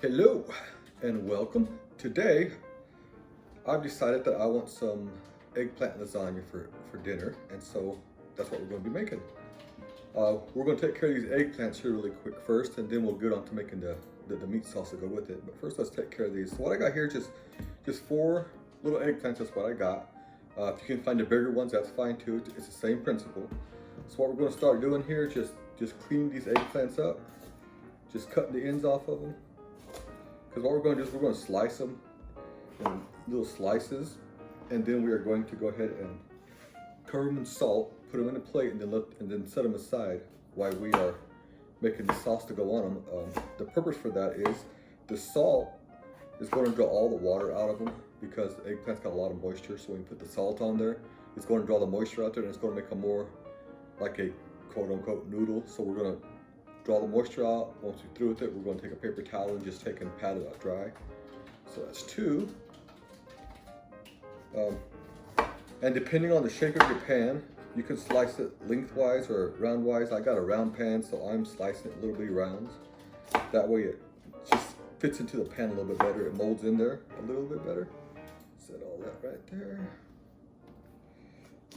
Hello and welcome. Today I've decided that I want some eggplant lasagna for dinner, and so that's what we're going to be making. We're going to take care of these eggplants here really quick first, and then we'll get on to making the meat sauce to go with it. But first let's take care of these. So what I got here is just 4 little eggplants. That's what I got. If you can find the bigger ones, that's fine too. It's the same principle. So what we're going to start doing here is just cleaning these eggplants up, just cutting the ends off of them. Because what we're going to do is we're going to slice them in little slices, and then we are going to go ahead and cover them in salt, put them in a plate, and then set them aside while we are making the sauce to go on them. The purpose for that is the salt is going to draw all the water out of them, because the eggplant's got a lot of moisture. So when you put the salt on there, it's going to draw the moisture out there, and it's going to make them more like a quote-unquote noodle. So we're going to draw the moisture out. Once we're through with it, we're going to take a paper towel and just take and pat it out dry. So that's 2. And depending on the shape of your pan, you can slice it lengthwise or roundwise. I got a round pan, so I'm slicing it little bitty rounds. That way it just fits into the pan a little bit better. It molds in there a little bit better. Set all that right there.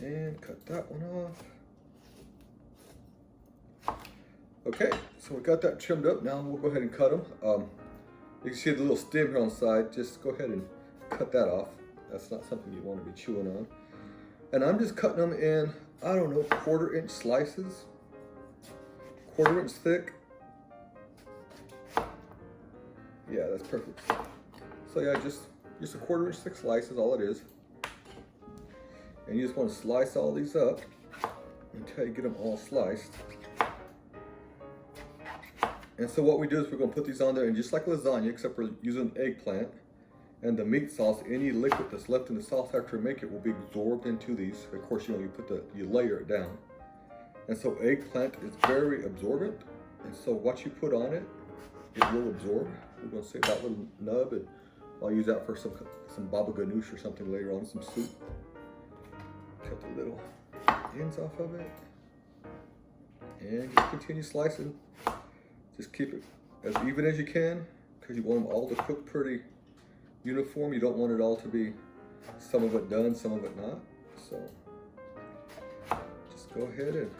And cut that one off. Okay, so we got that trimmed up. Now we'll go ahead and cut them. You can see the little stem here on the side. Just go ahead and cut that off. That's not something you want to be chewing on. And I'm just cutting them in, I don't know, 1/4 inch slices, 1/4 inch thick. Yeah, that's perfect. So yeah, just a 1/4 inch thick slices, all it is. And you just want to slice all these up until you get them all sliced. And so what we do is we're going to put these on there, and just like lasagna, except we're using eggplant and the meat sauce, any liquid that's left in the sauce after we make it will be absorbed into these. Of course, you layer it down. And so eggplant is very absorbent, and so what you put on it, it will absorb. We're going to save that little nub, and I'll use that for some baba ganoush or something later on, some soup. Cut the little ends off of it, and just continue slicing. Just keep it as even as you can, because you want them all to cook pretty uniform. You don't want it all to be some of it done, some of it not. So just go ahead and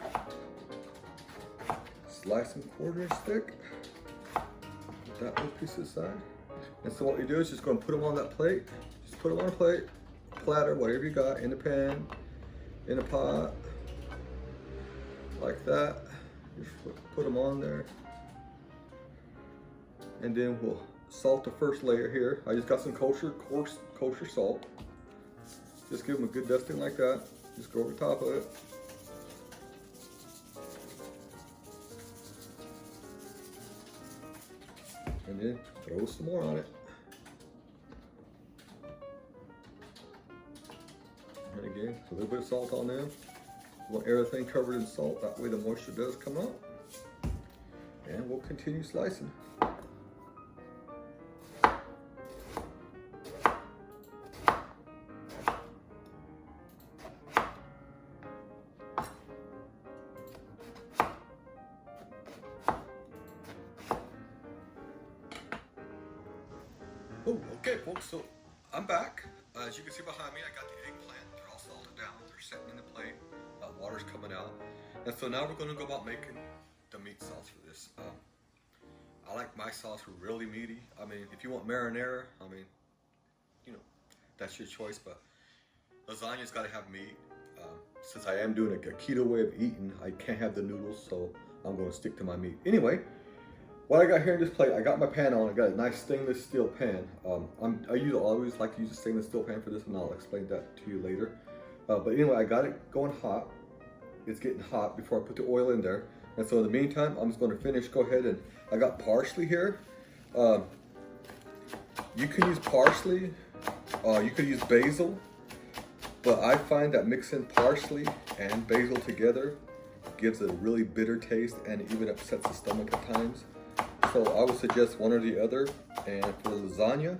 slice them 1/4 inch thick. Put that little piece aside. And so what you do is just going to put them on that plate. Just put them on a plate, platter, whatever you got, in the pan, in a pot, like that. Just put them on there. And then we'll salt the first layer here. I just got some kosher salt. Just give them a good dusting like that. Just go over the top of it. And then throw some more on it. And again, a little bit of salt on there. You want everything covered in salt, that way the moisture does come out. And we'll continue slicing. Oh, okay, folks, so I'm back. As you can see behind me, I got the eggplant. They're all salted down. They're sitting in the plate. Water's coming out. And so now we're going to go about making the meat sauce for this. I like my sauce really meaty. I mean, if you want marinara, I mean, you know, that's your choice. But lasagna's got to have meat. Since I am doing a keto way of eating, I can't have the noodles, so I'm going to stick to my meat. Anyway, what I got here in this plate, I got my pan on. I got a nice stainless steel pan. I always like to use a stainless steel pan for this, and I'll explain that to you later. But anyway, I got it going hot. It's getting hot before I put the oil in there. And so in the meantime, I'm just going to finish. Go ahead, and I got parsley here. You can use parsley. You could use basil. But I find that mixing parsley and basil together gives it a really bitter taste, and it even upsets the stomach at times. So I would suggest one or the other. And for the lasagna,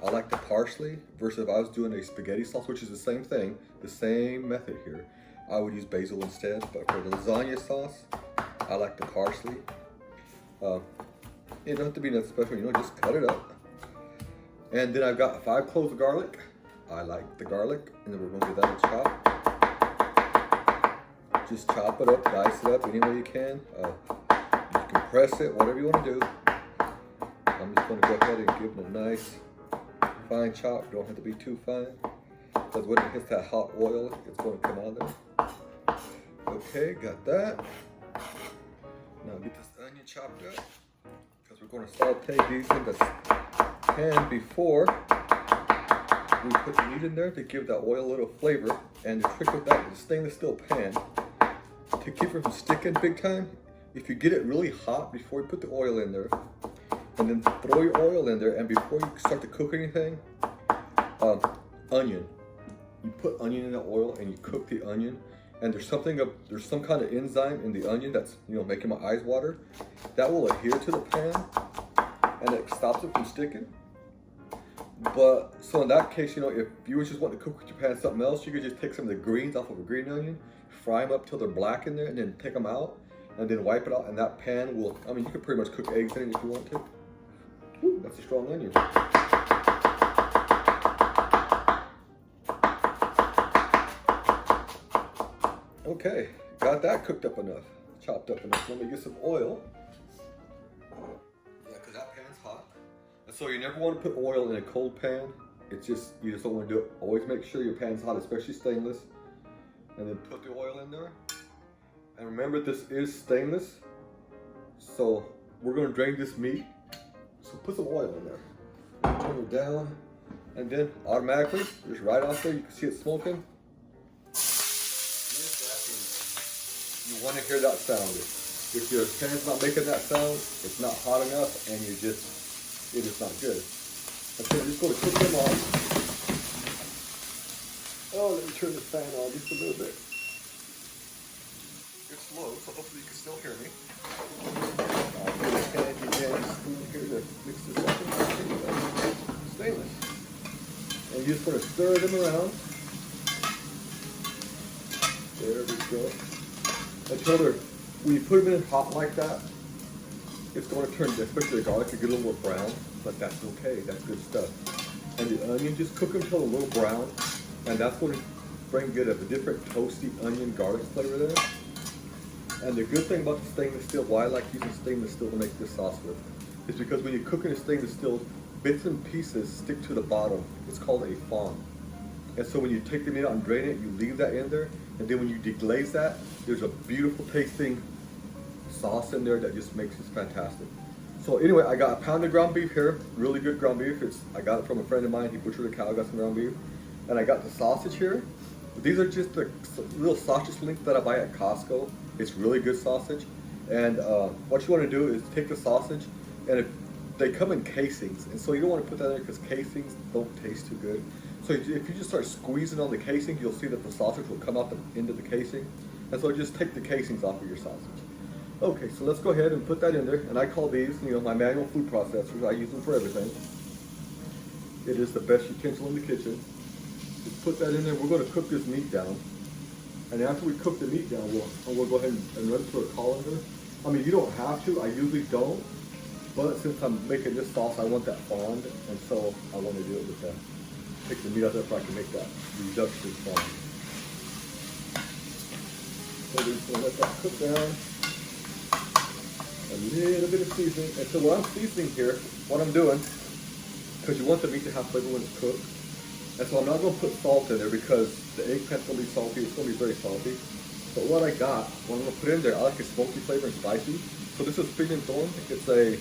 I like the parsley, versus if I was doing a spaghetti sauce, which is the same thing, the same method here, I would use basil instead. But for the lasagna sauce, I like the parsley. It don't have to be nothing special, you know, just cut it up. And then I've got 5 cloves of garlic. I like the garlic, and then we're gonna give that a chop. Just chop it up, dice it up any way you can. You can press it, whatever you want to do. I'm just gonna go ahead and give it a nice fine chop. Don't have to be too fine, because when it hits that hot oil, it's gonna come out of there. Okay, got that. Now get this onion chopped up, because we're gonna saute these in the pan before we put the meat in there to give that oil a little flavor. And the trick with that is a stainless steel pan, to keep it from sticking big time, if you get it really hot before you put the oil in there, and then throw your oil in there, and before you start to cook anything, onion. You put onion in the oil and you cook the onion, and there's some kind of enzyme in the onion that's, you know, making my eyes water. That will adhere to the pan, and it stops it from sticking. But so in that case, you know, if you just want to cook with your pan something else, you could just take some of the greens off of a green onion, fry them up till they're black in there, and then take them out, and then wipe it out. And that pan will, I mean, you could pretty much cook eggs in it if you want to. Woo, that's a strong onion. Okay, got that cooked up enough, chopped up enough. Let me get some oil. Yeah, because that pan's hot. And so you never want to put oil in a cold pan. It's just, you just don't want to do it. Always make sure your pan's hot, especially stainless. And then put the oil in there. And remember, this is stainless. So we're going to drain this meat. So put some oil in there. Turn it down. And then automatically, just right off there, you can see it smoking. You want to hear that sound. If your pan's not making that sound, it's not hot enough, and it is not good. Okay, I'm just going to cook them off. Oh, let me turn the fan on just a little bit. It's low, so hopefully you can still hear me. I'll put a handy spoon here to mix this up. Stainless. And you're just going to stir them around. There we go. I told her, when you put them in hot like that, it's going to turn, especially the garlic, it get a little more brown, but that's okay, that's good stuff. And the onion, just cook them till a little brown, and that's going to bring good of a different toasty onion garlic flavor there. And the good thing about the stainless steel, why I like using stainless steel to make this sauce with, is because when you cook in a stainless steel, bits and pieces stick to the bottom. It's called a fond. And so when you take the meat out and drain it, you leave that in there, and then when you deglaze that, there's a beautiful tasting sauce in there that just makes it fantastic. So anyway, I got a pound of ground beef here, really good ground beef. I got it from a friend of mine. He butchered a cow, got some ground beef. And I got the sausage here. These are just the little sausage links that I buy at Costco. It's really good sausage. And what you want to do is take the sausage, and they come in casings. And so you don't want to put that in there because casings don't taste too good. So if you just start squeezing on the casing, you'll see that the sausage will come out the end of the casing. And so just take the casings off of your sausage. Okay, so let's go ahead and put that in there. And I call these, you know, my manual food processors. I use them for everything. It is the best utensil in the kitchen. Just put that in there. We're going to cook this meat down. And after we cook the meat down, we'll go ahead and run it through a colander. I mean, you don't have to. I usually don't. But since I'm making this sauce, I want that fond. And so I want to do it with that. Take the meat out there so I can make that reduction fond. So we're just going to let that cook down. A little bit of seasoning. And so what I'm seasoning here, what I'm doing, because you want the meat to have flavor when it's cooked. And so I'm not going to put salt in there because the eggplant's going to be salty. It's going to be very salty. But what I got, what I'm going to put in there, I like a smoky flavor and spicy. So this is premium thorn. It's a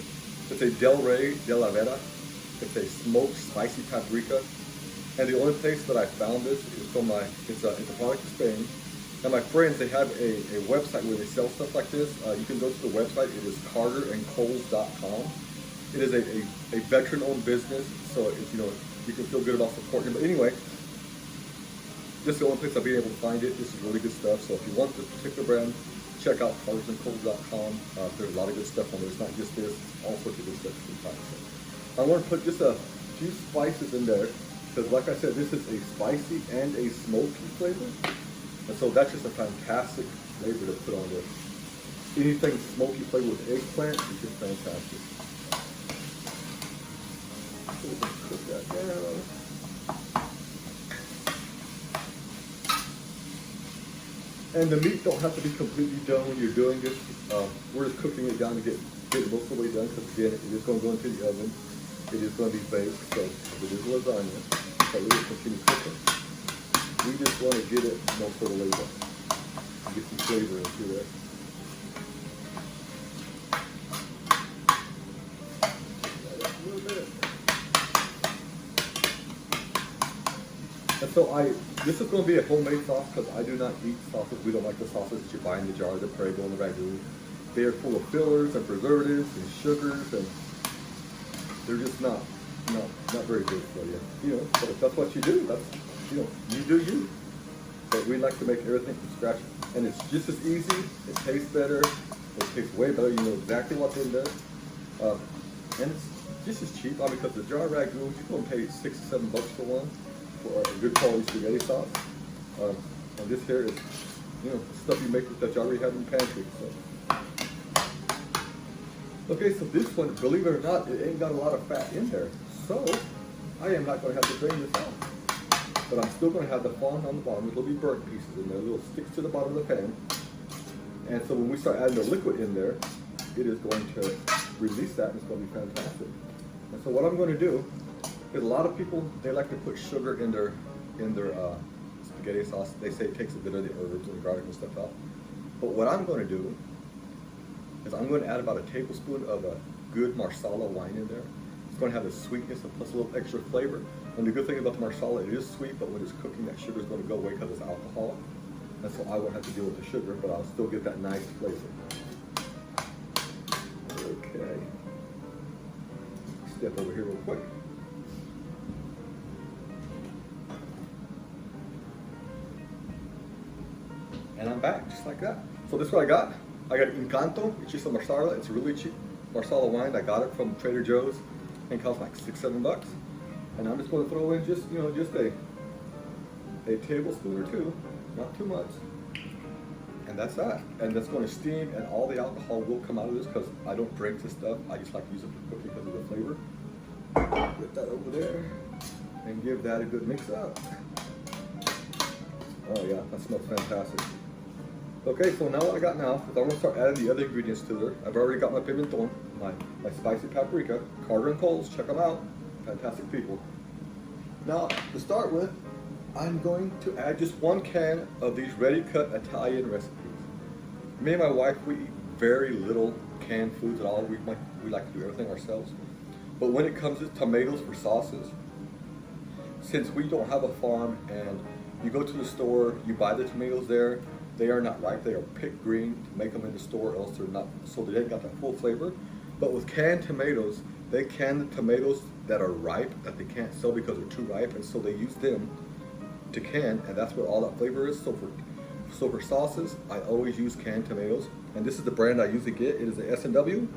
Del Rey de la Vera. It's a smoked spicy paprika. And the only place that I found this is from it's a product in Spain. And my friends, they have a website where they sell stuff like this. You can go to the website. It is carterandcoles.com. It is a veteran-owned business, so you can feel good about supporting it. But anyway, this is the only place I've been able to find it. This is really good stuff. So if you want this particular brand, check out carterandcoles.com. There's a lot of good stuff on there. It's not just this, all sorts of good stuff you can find. So I want to put just a few spices in there because, like I said, this is a spicy and a smoky flavor. And so that's just a fantastic flavor to put on there. Anything smoky flavor with eggplant is just fantastic. So we're gonna cook that down. And the meat don't have to be completely done when you're doing this. We're just cooking it down to get it most of the way done, because again, it is going to go into the oven. It is going to be baked, so it is lasagna. So we're going to continue cooking. We just want to get it most of the way done. Get some flavor into there. And so this is going to be a homemade sauce, because I do not eat sauces. We don't like the sauces that you buy in the jar, the Prego and the ragu. They are full of fillers and preservatives and sugars, and they're just not very good for you. You know, but if that's what you do, that's, you know, you do you. But we like to make everything from scratch, and it's just as easy. It tastes better. It tastes way better. You know exactly what's in there, and it's just as cheap. I mean, because the jar ragu, you're going to pay $6 to $7 for one, for a good quality spaghetti sauce. And this here is, you know, stuff you make that you already have in the pantry. So. Okay, so this one, believe it or not, it ain't got a lot of fat in there. So I am not going to have to drain this out. But I'm still going to have the fond on the bottom. There'll be burnt pieces in there, little sticks to the bottom of the pan. And so when we start adding the liquid in there, it is going to release that, and it's going to be fantastic. And so what I'm going to do is, a lot of people, they like to put sugar in their spaghetti sauce. They say it takes a bit of the herbs and the garlic and stuff out. But what I'm going to do is I'm going to add about a tablespoon of a good Marsala wine in there. It's going to have the sweetness and plus a little extra flavor. And the good thing about the Marsala, it is sweet, but when it's cooking, that sugar is going to go away because it's alcohol. And so I won't have to deal with the sugar, but I'll still get that nice flavor. Okay. Step over here real quick. And I'm back, just like that. So this is what I got. I got Encanto, it's just a Marsala. It's a really cheap Marsala wine. I got it from Trader Joe's. I think it costs like $6, $7. And I'm just going to throw in just, you know, just a tablespoon or two, not too much. And that's that. And that's going to steam, and all the alcohol will come out of this, because I don't drink this stuff. I just like to use it for cooking because of the flavor. Put that over there and give that a good mix up. Oh yeah, that smells fantastic. Okay, so now what I got now is I'm going to start adding the other ingredients to there. I've already got my pimenton, my spicy paprika, Carter and Coles, check them out. Fantastic people. Now, to start with, I'm going to add just 1 can of these ready-cut Italian recipes. Me and my wife, we eat very little canned foods at all. We like to do everything ourselves. But when it comes to tomatoes for sauces, since we don't have a farm and you go to the store, you buy the tomatoes there, they are not ripe, they are picked green to make them in the store, else they're not, so they ain't got that full flavor. But with canned tomatoes, they can the tomatoes that are ripe, that they can't sell because they're too ripe, and so they use them to can, and that's what all that flavor is. So for sauces, I always use canned tomatoes, and this is the brand I usually get. It is the S&W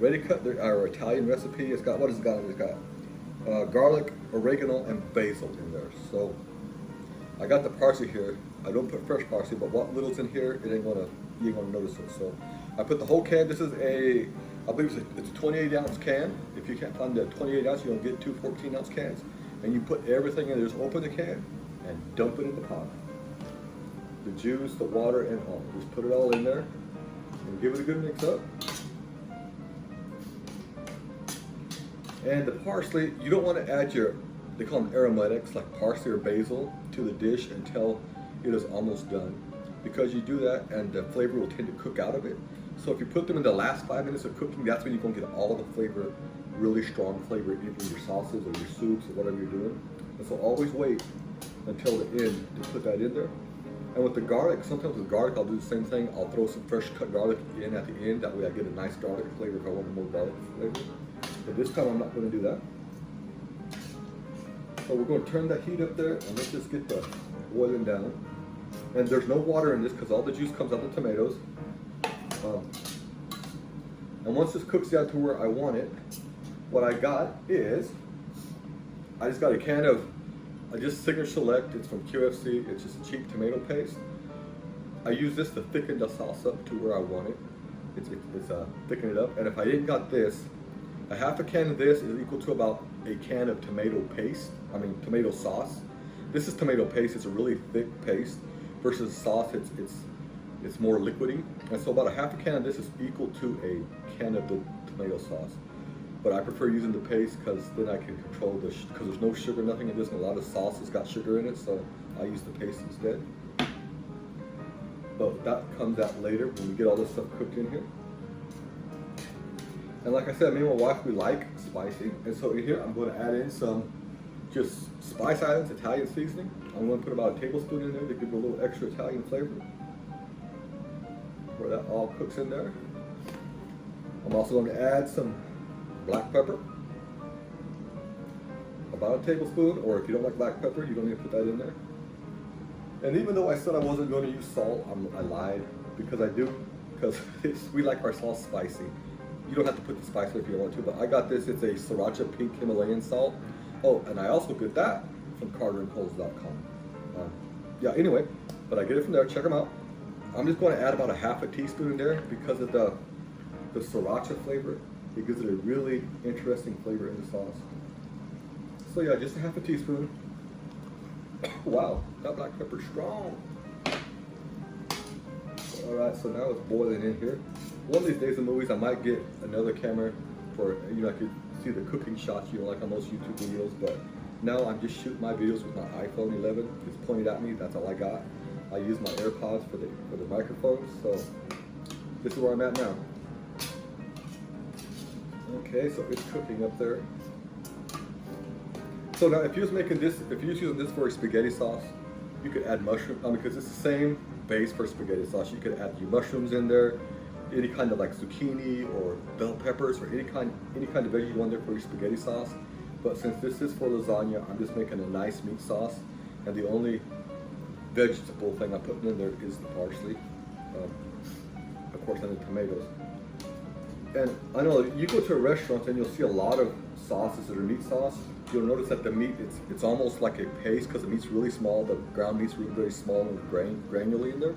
ready cut, our Italian recipe. It's got, what has it got? It's got garlic, oregano, and basil in there. So I got the parsley here. I don't put fresh parsley, but what little's in here, you ain't gonna notice it. So I put the whole can. This is I believe it's a 28-ounce can. If you can't find the 28 ounce, you'll get 2 14-ounce cans. And you put everything in there. Just open the can and dump it in the pot. The juice, the water, and all. Just put it all in there and give it a good mix up. And the parsley, you don't want to add they call them aromatics, like parsley or basil, to the dish until it is almost done. Because you do that, and the flavor will tend to cook out of it. So if you put them in the last 5 minutes of cooking, that's when you're going to get all the flavor, really strong flavor in your sauces or your soups or whatever you're doing. And so always wait until the end to put that in there. And with the garlic, sometimes with garlic, I'll do the same thing. I'll throw some fresh cut garlic in at the end. That way I get a nice garlic flavor if I want more garlic flavor. But this time I'm not going to do that. So we're going to turn that heat up there, and let's just get the boiling down. And there's no water in this because all the juice comes out of the tomatoes. And once this cooks down to where I want it, what I got is, I just got a can of just Signature Select. It's from QFC. It's just cheap tomato paste. I use this to thicken the sauce up to where I want it. It's thicken it up. And if I didn't got this, A half a can of this is equal to about a can of tomato paste, tomato sauce. This is tomato paste, it's a really thick paste, versus sauce, it's more liquidy. And so about a half a can of this is equal to a can of the tomato sauce. But I prefer using the paste because then I can control because there's no sugar, nothing in this, and a lot of sauce has got sugar in it, so I use the paste instead. But that comes out later when we get all this stuff cooked in here. And like I said, me and my wife, we like spicy, and so in here I'm going to add in some just spice items, Italian seasoning. I'm going to put about a tablespoon in there to give it a little extra Italian flavor. Where that all cooks in there. I'm also going to add some black pepper, about a tablespoon, or if you don't like black pepper, you don't need to put that in there. And even though I said I wasn't going to use salt, I lied, because I do, because we like our sauce spicy. You don't have to put the spice if you don't want to, but I got this, it's a Sriracha Pink Himalayan salt. Oh, and I also get that from carterandcoles.com. Yeah, anyway, but I get it from there, check them out. I'm just going to add about a half a teaspoon in there because of the Sriracha flavor. It gives it a really interesting flavor in the sauce. So yeah, just a half a teaspoon. Wow, that black pepper's strong. All right, so now it's boiling in here. One of these days in movies, I might get another camera for, I could see the cooking shots, like on most YouTube videos, but now I'm just shooting my videos with my iPhone 11. It's pointed at me, that's all I got. I use my AirPods for the microphone, so this is where I'm at now. Okay, so it's cooking up there. So now if you was making this, if you're using this for a spaghetti sauce, you could add mushroom, because it's the same base for spaghetti sauce. You could add your mushrooms in there, any kind of like zucchini or bell peppers or any kind of veggie you want there for your spaghetti sauce. But since this is for lasagna, I'm just making a nice meat sauce, and the only vegetable thing I'm putting in there is the parsley, of course, and the tomatoes. And I know you go to a restaurant and you'll see a lot of sauces that are meat sauce. You'll notice that the meat, it's almost like a paste because the meat's really small, the ground meat's really very small and granularly in there.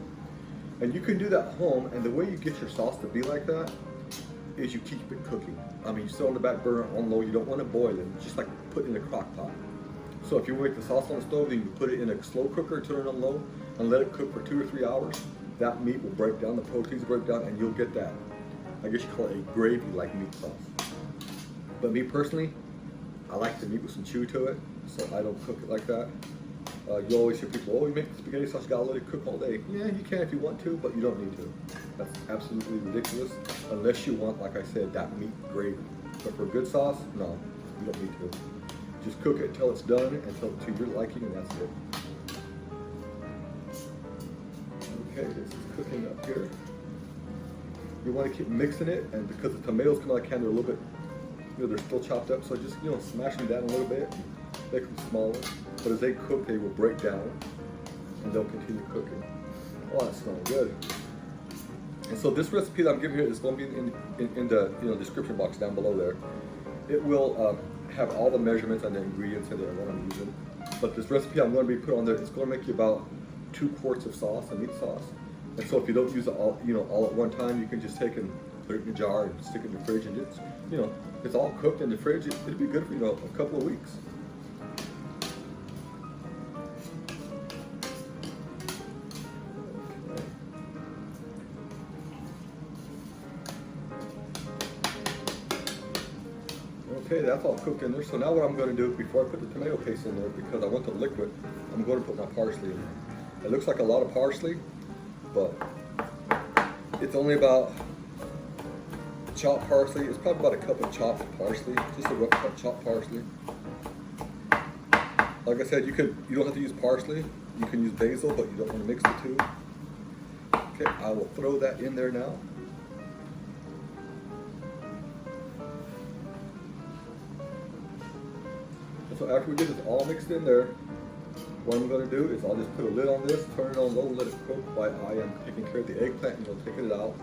And you can do that at home, and the way you get your sauce to be like that is you keep it cooking. You sit on the back burner on low, you don't want to boil it, just like put it in a crock pot. So if you make the sauce on the stove, then you put it in a slow cooker, turn it on low, and let it cook for 2 or 3 hours. That meat will break down, the proteins break down, and you'll get that, I guess you call it a gravy-like meat sauce. But me personally, I like the meat with some chew to it, so I don't cook it like that. You always hear people, oh, you make spaghetti sauce, you gotta let it cook all day. Yeah, you can if you want to, but you don't need to. That's absolutely ridiculous, unless you want, like I said, that meat gravy. But for a good sauce, no, you don't need to. Just cook it until it's done, until to your liking, and that's it. Okay, this is cooking up here. You want to keep mixing it, and because the tomatoes come out of the can, they're a little bit, they're still chopped up, so just, smash them down a little bit, make them smaller. But as they cook, they will break down, and they'll continue cooking. Oh, that's smelling good. And so this recipe that I'm giving here is going to be in the description box down below there. It will have all the measurements and the ingredients in there, what I'm using. But this recipe I'm going to be put on there, it's going to make you about 2 quarts of sauce, a meat sauce. And so if you don't use it all, all at one time, you can just take and put it in a jar and stick it in the fridge, and it's, it's all cooked in the fridge. It'll be good for, a couple of weeks. Okay, that's all cooked in there. So now what I'm going to do, before I put the tomato paste in there, because I want the liquid, I'm going to put my parsley in there. It looks like a lot of parsley, but it's only about chopped parsley. It's probably about a cup of chopped parsley, just a rough cut chopped parsley. Like I said, you don't have to use parsley. You can use basil, but you don't want to mix the two. Okay, I will throw that in there now. So after we get this all mixed in there, what I'm going to do is I'll just put a lid on this, turn it on low, let it cook while I am taking care of the eggplant, taking it out,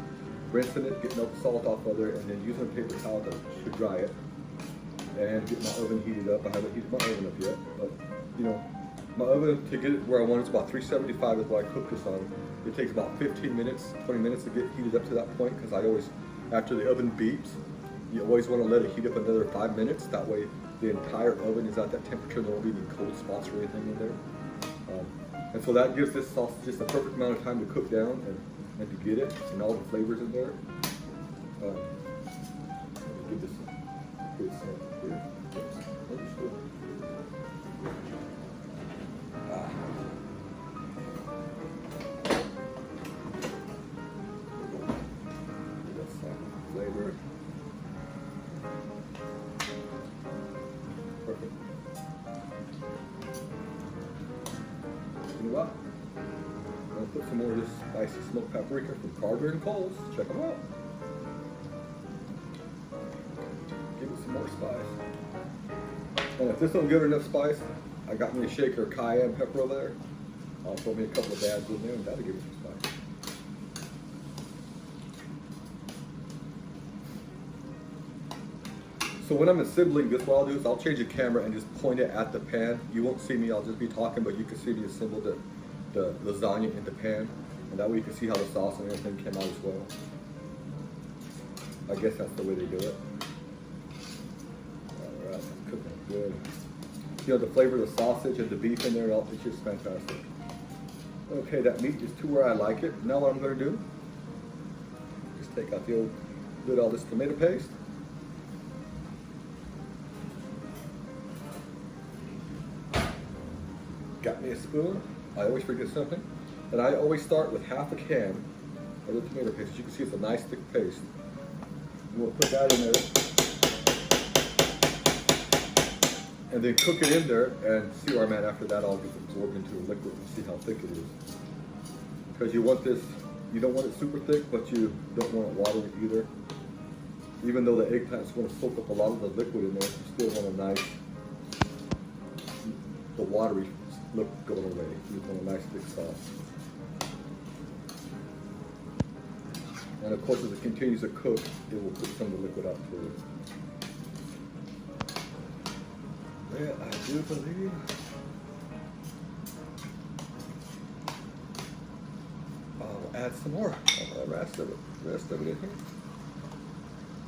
rinsing it, getting all the salt off of there, and then using a paper towel to dry it, and get my oven heated up. I haven't heated my oven up yet, but my oven, to get it where I want, it's about 375 is what I cook this on. It takes about 15 minutes, 20 minutes to get heated up to that point, because I always, after the oven beeps, You always want to let it heat up another 5 minutes. That way the entire oven is at that temperature. There won't be any cold spots or anything in there. And so that gives this sauce just a perfect amount of time to cook down and to get it and all the flavors in there. Let me give this a good sample here. Flavor. Perfect. You know what? I'm going to put some more of this spicy smoked paprika from Carter & Coles. Check them out. Give it some more spice. And if this don't give it enough spice, I got me a shaker of cayenne pepper over there. I'll throw me a couple of dabs in there and that'll give it some spice. So when I'm assembling this, what I'll do is I'll change the camera and just point it at the pan. You won't see me, I'll just be talking, but you can see me assemble the lasagna in the pan. And that way you can see how the sauce and everything came out as well. I guess that's the way they do it. Alright, it's cooking good. You know, the flavor of the sausage and the beef in there, it's just fantastic. Okay, that meat is to where I like it. Now what I'm going to do, just take out the old bit of all this tomato paste. Got me a spoon. I always forget something. And I always start with half a can of the tomato paste. As you can see, it's a nice thick paste. We'll put that in there. And then cook it in there and see where I'm at after that. I'll get absorbed into the liquid and see how thick it is. Because you want this, you don't want it super thick, but you don't want it watery either. Even though the eggplant is going to soak up a lot of the liquid in there, you still want a nice, the watery look going away. You want a nice thick sauce. And of course, as it continues to cook, it will put some of the liquid out too. Yeah, I do believe. I'll add some more. The rest of it in here.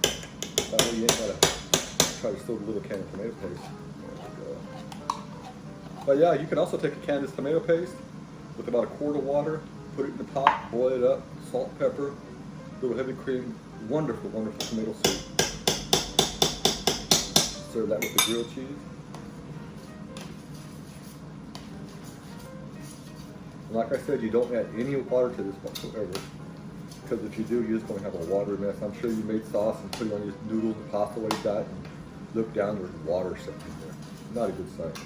That way you ain't gotta try to stow the little can of tomato paste. There we go. But yeah, you can also take a can of this tomato paste with about a quart of water, put it in the pot, boil it up, salt, pepper, a little heavy cream, wonderful, wonderful tomato soup. Serve that with the grilled cheese. And like I said, you don't add any water to this whatsoever, because if you do, you're just going to have a watery mess. I'm sure you made sauce and put it on your noodles and pasta like that, and look down, there's water sitting there. Not a good sight.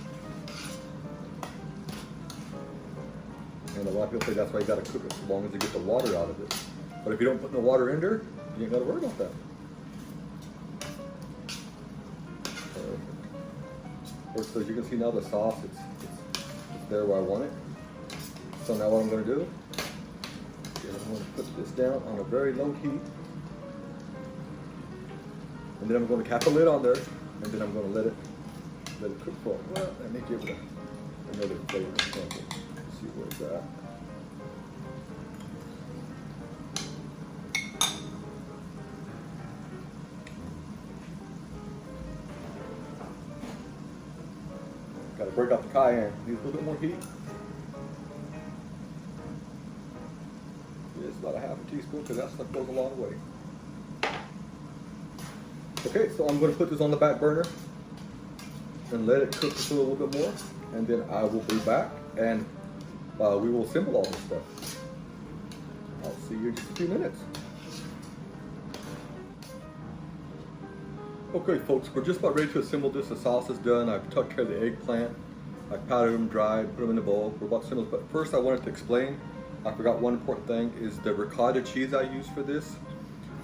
And a lot of people say that's why you got to cook it as long as you get the water out of it. But if you don't put no water in there, you ain't got to worry about that. So as you can see now, the sauce, it's there where I want it. So now what I'm going to do is I'm going to put this down on a very low heat. And then I'm going to cap the lid on there, and then I'm going to let it cook for a while. Let me give it another flavor sample. See where it's at. Got to break out the cayenne. Needs a little bit more heat. It's about a half a teaspoon because that stuff goes a long way. Okay, so I'm going to put this on the back burner and let it cook just a little bit more, and then I will be back and we will assemble all this stuff. I'll see you in just a few minutes. Okay folks, we're just about ready to assemble this. The sauce is done. I've took care of the eggplant. I've powdered them dry, put them in the bowl. We're about to assemble, but first I wanted to explain, I forgot one important thing, is the ricotta cheese I used for this.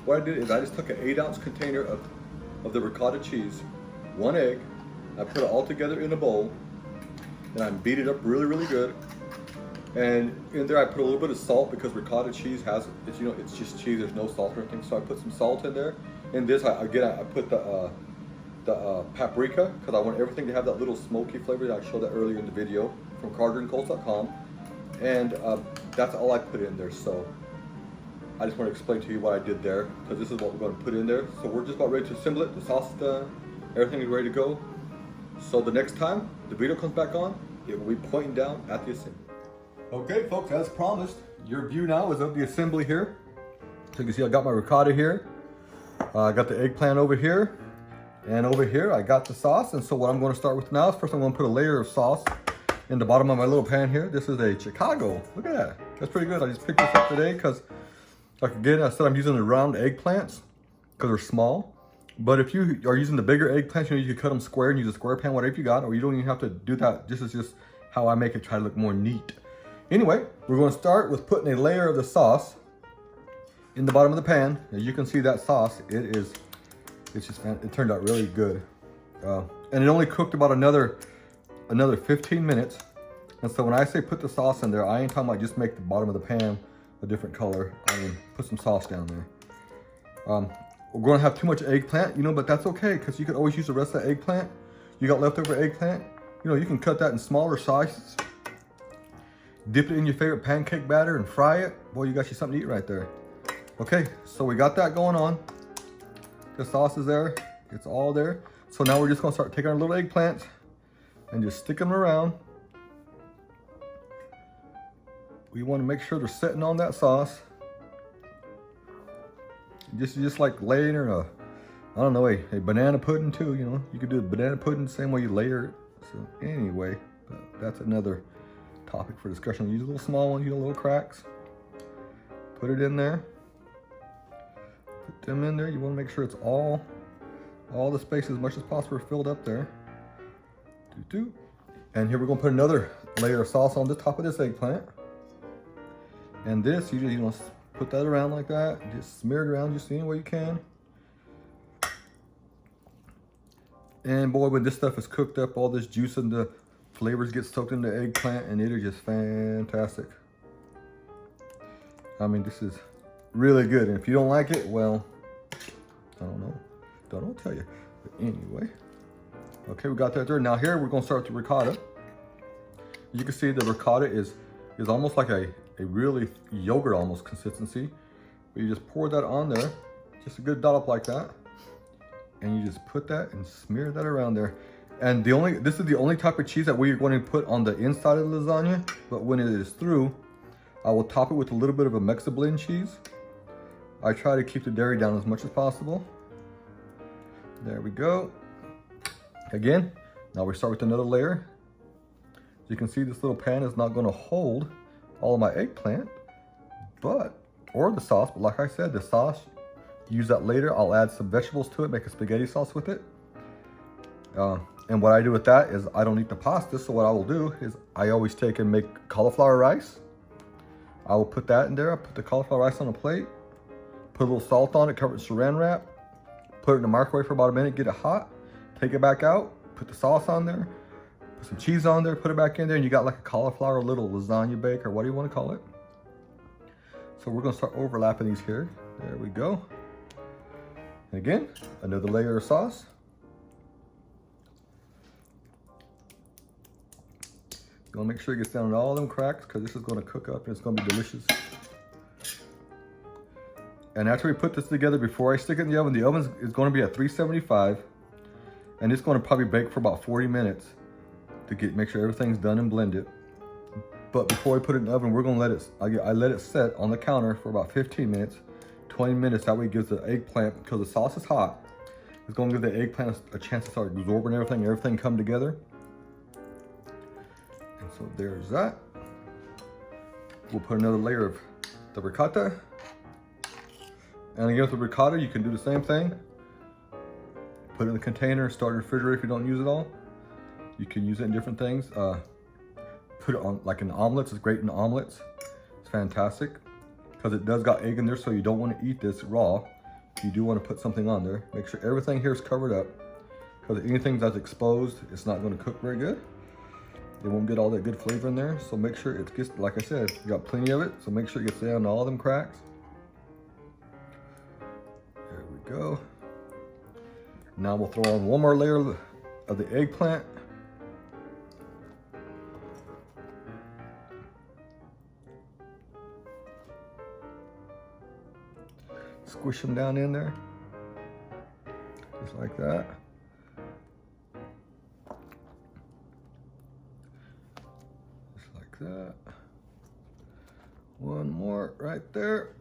What I did is I just took an 8-ounce container of the ricotta cheese, 1 egg, I put it all together in a bowl, and I beat it up really, really good. And in there I put a little bit of salt because ricotta cheese has, it's, you know, it's just cheese, there's no salt or anything. So I put some salt in there. In this, I put the paprika, because I want everything to have that little smoky flavor that I showed that earlier in the video from carterandcoles.com. And that's all I put in there. So I just want to explain to you what I did there, because this is what we're going to put in there. So we're just about ready to assemble it. The sauce is done. Everything is ready to go. So the next time the video comes back on, it will be pointing down at the assembly. Okay folks, as promised, your view now is of the assembly here. So you can see I got my ricotta here. I got the eggplant over here. And over here I got the sauce. And so what I'm going to start with now is first I'm going to put a layer of sauce in the bottom of my little pan here. This is a Chicago. Look at that. That's pretty good. I just picked this up today because, like again, I said I'm using the round eggplants because they're small. But if you are using the bigger eggplants, you know, you can cut them square and use a square pan, whatever you got, or you don't even have to do that. This is just how I make it try to look more neat. Anyway, we're going to start with putting a layer of the sauce in the bottom of the pan. As you can see, that sauce, it turned out really good. And it only cooked about another 15 minutes. And so when I say put the sauce in there, I ain't talking about just make the bottom of the pan a different color. I mean, put some sauce down there. We're going to have too much eggplant, you know, but that's okay because you could always use the rest of the eggplant. You got leftover eggplant, you know, you can cut that in smaller sizes. Dip it in your favorite pancake batter and fry it. Boy, you got you something to eat right there. Okay, so we got that going on. The sauce is there. It's all there. So now we're just going to start taking our little eggplants and just stick them around. We want to make sure they're sitting on that sauce. Just like laying a, I don't know, a banana pudding too, you know. You could do a banana pudding the same way you layer it. So anyway, that's another topic for discussion. Use a little small one, use little cracks. Put it in there. Put them in there. You want to make sure it's all the space as much as possible filled up there. And here we're going to put another layer of sauce on the top of this eggplant. And this, you just, you know, put that around like that. Just smear it around just any way you can. And boy, when this stuff is cooked up, all this juice and the flavors get soaked in the eggplant, and it is just fantastic. I mean, this is really good. And if you don't like it, well, I don't know. Don't tell you. But anyway, okay, we got that there. Now here we're gonna start with the ricotta. You can see the ricotta is almost like a really yogurt almost consistency. But you just pour that on there, just a good dollop like that, and you just put that and smear that around there. And this is the only type of cheese that we're going to put on the inside of the lasagna. But when it is through, I will top it with a little bit of a Mexican cheese. I try to keep the dairy down as much as possible. There we go. Again, now we start with another layer. As you can see, this little pan is not going to hold all of my eggplant, or the sauce. But like I said, the sauce, use that later. I'll add some vegetables to it, make a spaghetti sauce with it. And what I do with that is I don't eat the pasta. So what I will do is I always take and make cauliflower rice. I will put that in there. I put the cauliflower rice on a plate, put a little salt on it, cover it with saran wrap, put it in the microwave for about a minute, get it hot, take it back out, put the sauce on there, put some cheese on there, put it back in there, and you got like a cauliflower little lasagna bake, or what do you want to call it. So we're going to start overlapping these here. There we go. And again, another layer of sauce. Gonna make sure it gets down in all them cracks because this is going to cook up and it's going to be delicious. And after we put this together, before I stick it in the oven is going to be at 375, and it's going to probably bake for about 40 minutes to make sure everything's done and blended. But before we put it in the oven, we're going to let it, I let it set on the counter for about 15 minutes, 20 minutes. That way it gives the eggplant, because the sauce is hot, it's going to give the eggplant a chance to start absorbing everything come together. And so there's that. We'll put another layer of the ricotta. And again with the ricotta, you can do the same thing. Put it in the container, start in the refrigerator if you don't use it all. You can use it in different things. Put it on like in omelets, it's great in omelets. It's fantastic because it does got egg in there, so you don't want to eat this raw. You do want to put something on there. Make sure everything here is covered up, because anything that's exposed, it's not going to cook very good. It won't get all that good flavor in there. So make sure it gets, like I said, you got plenty of it. So make sure it gets down all them cracks. There we go. Now we'll throw on one more layer of the eggplant. squish them down in there. Just like that. Just like that. One more right there.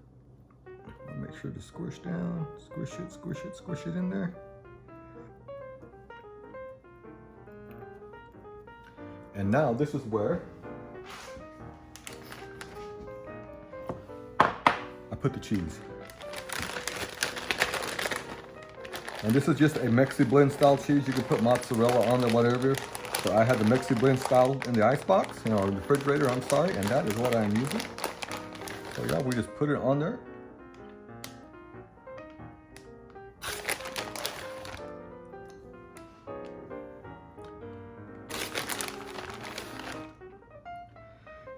Make sure to squish down, squish it in there. And now this is where I put the cheese. And this is just a Mexi Blend style cheese. You can put mozzarella on there, whatever. So I had the Mexi Blend style in the icebox, or the refrigerator, I'm sorry, and that is what I'm using. So yeah, we just put it on there.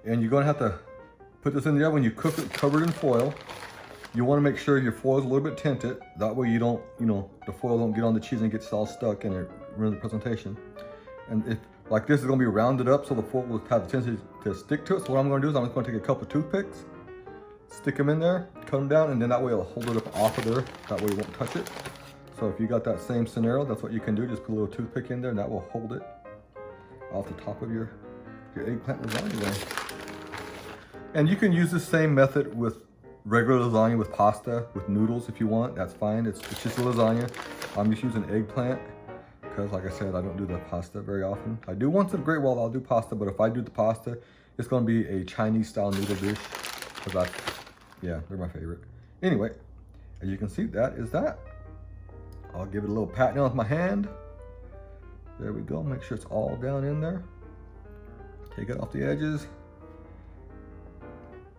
And you're gonna have to put this in the oven. When you cook it covered in foil, you wanna make sure your foil is a little bit tinted. That way you don't, the foil don't get on the cheese and gets all stuck and it ruins the presentation. And if, like this is gonna be rounded up so the foil will have the tendency to stick to it. So what I'm gonna do is I'm just gonna take a couple of toothpicks, stick them in there, cut them down, and then that way it'll hold it up off of there. That way you won't touch it. So if you got that same scenario, that's what you can do. Just put a little toothpick in there and that will hold it off the top of your eggplant lasagna there. And you can use the same method with regular lasagna, with pasta, with noodles if you want. That's fine. It's just a lasagna. I'm just using eggplant because, like I said, I don't do the pasta very often. I do once in a great while I'll do pasta, but if I do the pasta, it's going to be a Chinese style noodle dish because yeah, they're my favorite. Anyway, as you can see, that is that. I'll give it a little pat down with my hand. There we go. Make sure it's all down in there. Take it off the edges.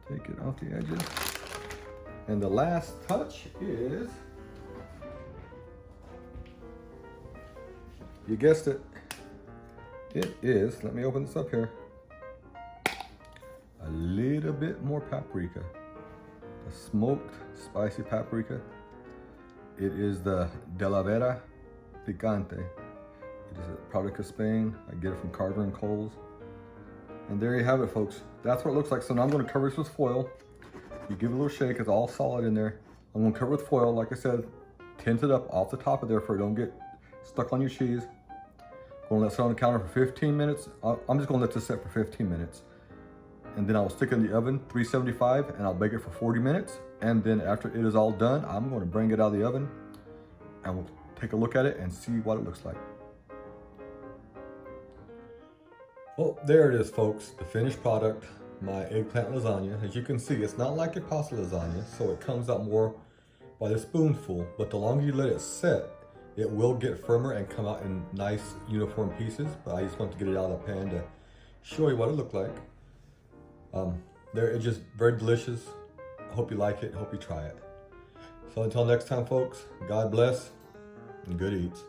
Take it off the edges. And the last touch is, you guessed it, it is, let me open this up here, a little bit more paprika. A smoked spicy paprika. It is the De La Vera Picante. It is a product of Spain. I get it from Carver and Coles. And there you have it, folks. That's what it looks like. So now I'm going to cover this with foil. You give it a little shake. It's all solid in there. I'm going to cover it with foil. Like I said, tint it up off the top of there so it don't get stuck on your cheese. Going to let it sit on the counter for 15 minutes. I'm just going to let this set for 15 minutes. And then I'll stick it in the oven, 375, and I'll bake it for 40 minutes. And then after it is all done, I'm going to bring it out of the oven and we'll take a look at it and see what it looks like. Well, there it is, folks, the finished product, my eggplant lasagna. As you can see, it's not like your pasta lasagna, so it comes out more by the spoonful, but the longer you let it set, it will get firmer and come out in nice uniform pieces. But I just want to get it out of the pan to show you what it looked like. It's just very delicious. I hope you like it, hope you try it. So until next time, folks, God bless and good eats.